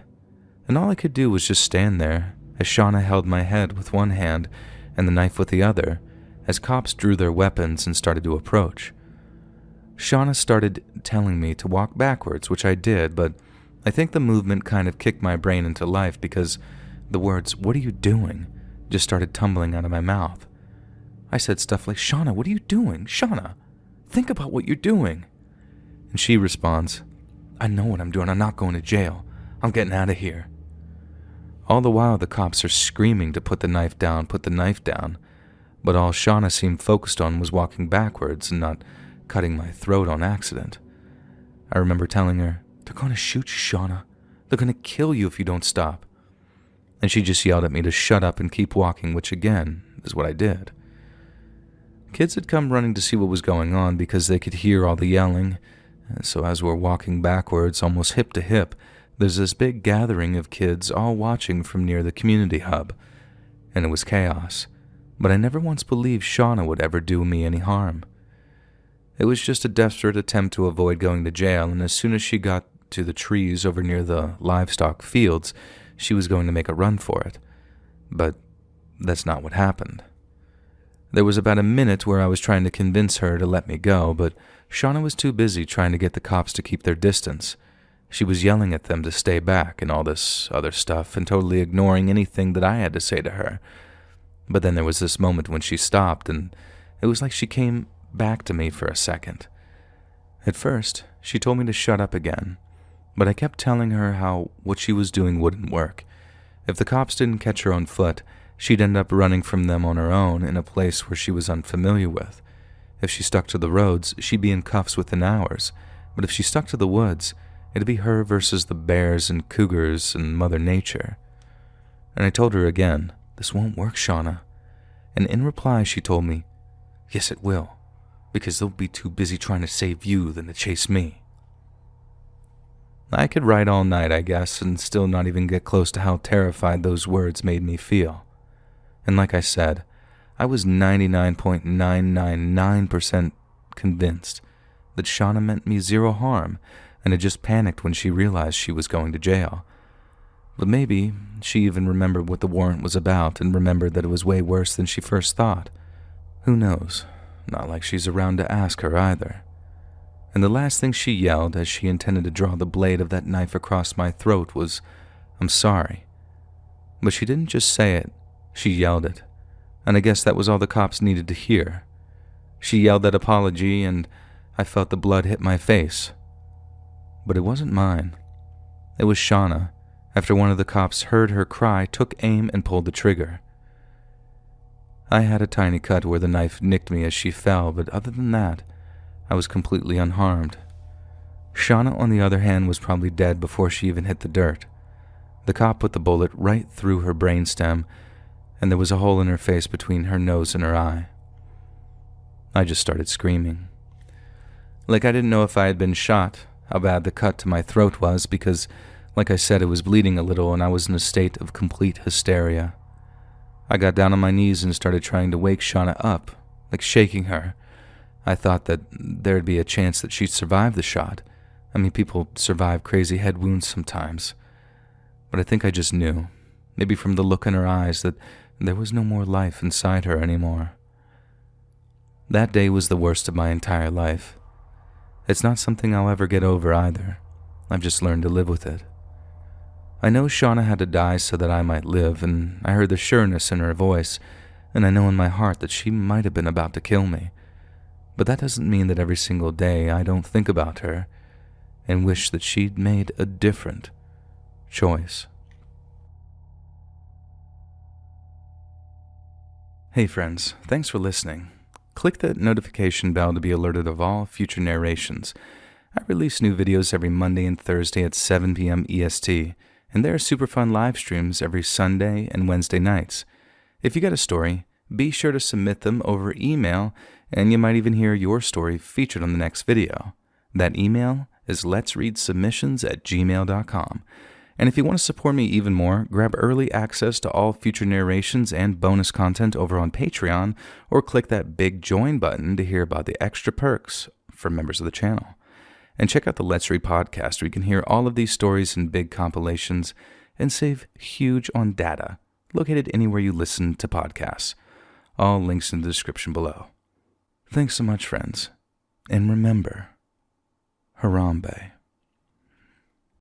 and all I could do was just stand there as Shauna held my head with one hand and the knife with the other, as cops drew their weapons and started to approach. Shauna started telling me to walk backwards, which I did, but I think the movement kind of kicked my brain into life because the words, "What are you doing?" just started tumbling out of my mouth. I said stuff like, "Shauna, what are you doing? Shauna, think about what you're doing." And she responds, "I know what I'm doing. I'm not going to jail. I'm getting out of here." All the while, the cops are screaming to put the knife down, but all Shauna seemed focused on was walking backwards and not cutting my throat on accident. I remember telling her, "They're going to shoot you, Shauna. They're going to kill you if you don't stop." And she just yelled at me to shut up and keep walking, which again is what I did. Kids had come running to see what was going on because they could hear all the yelling. So as we're walking backwards, almost hip to hip, there's this big gathering of kids all watching from near the community hub. And it was chaos. But I never once believed Shauna would ever do me any harm. It was just a desperate attempt to avoid going to jail, and as soon as she got to the trees over near the livestock fields, she was going to make a run for it. But that's not what happened. There was about a minute where I was trying to convince her to let me go, but Shauna was too busy trying to get the cops to keep their distance. She was yelling at them to stay back and all this other stuff and totally ignoring anything that I had to say to her. But then there was this moment when she stopped, and it was like she came back to me for a second. At first, she told me to shut up again, but I kept telling her how what she was doing wouldn't work. If the cops didn't catch her on foot, she'd end up running from them on her own in a place where she was unfamiliar with. If she stuck to the roads, she'd be in cuffs within hours, but if she stuck to the woods, it'd be her versus the bears and cougars and Mother Nature. And I told her again, "This won't work, Shauna." And in reply, she told me, "Yes, it will, because they'll be too busy trying to save you than to chase me." I could write all night, I guess, and still not even get close to how terrified those words made me feel. And like I said, I was 99.999% convinced that Shauna meant me zero harm and had just panicked when she realized she was going to jail. But maybe she even remembered what the warrant was about and remembered that it was way worse than she first thought. Who knows? Not like she's around to ask her either. And the last thing she yelled as she intended to draw the blade of that knife across my throat was, "I'm sorry." But she didn't just say it, she yelled it. And I guess that was all the cops needed to hear. She yelled that apology, and I felt the blood hit my face. But it wasn't mine. It was Shauna. After one of the cops heard her cry, took aim and pulled the trigger. I had a tiny cut where the knife nicked me as she fell, but other than that, I was completely unharmed. Shauna, on the other hand, was probably dead before she even hit the dirt. The cop put the bullet right through her brainstem, and there was a hole in her face between her nose and her eye. I just started screaming. Like I didn't know if I had been shot, how bad the cut to my throat was, because, like I said, it was bleeding a little and I was in a state of complete hysteria. I got down on my knees and started trying to wake Shauna up, like shaking her. I thought that there'd be a chance that she'd survive the shot. I mean, people survive crazy head wounds sometimes. But I think I just knew, maybe from the look in her eyes, that there was no more life inside her anymore. That day was the worst of my entire life. It's not something I'll ever get over either. I've just learned to live with it. I know Shauna had to die so that I might live, and I heard the sureness in her voice, and I know in my heart that she might have been about to kill me. But that doesn't mean that every single day I don't think about her and wish that she'd made a different choice. Hey friends, thanks for listening. Click that notification bell to be alerted of all future narrations. I release new videos every Monday and Thursday at 7 p.m. EST, and there are super fun live streams every Sunday and Wednesday nights. If you got a story, be sure to submit them over email, and you might even hear your story featured on the next video. That email is letsreadsubmissions@gmail.com. And if you want to support me even more, grab early access to all future narrations and bonus content over on Patreon, or click that big join button to hear about the extra perks for members of the channel. And check out the Let's Read podcast, where you can hear all of these stories in big compilations and save huge on data, located anywhere you listen to podcasts. All links in the description below. Thanks so much, friends. And remember, Harambe.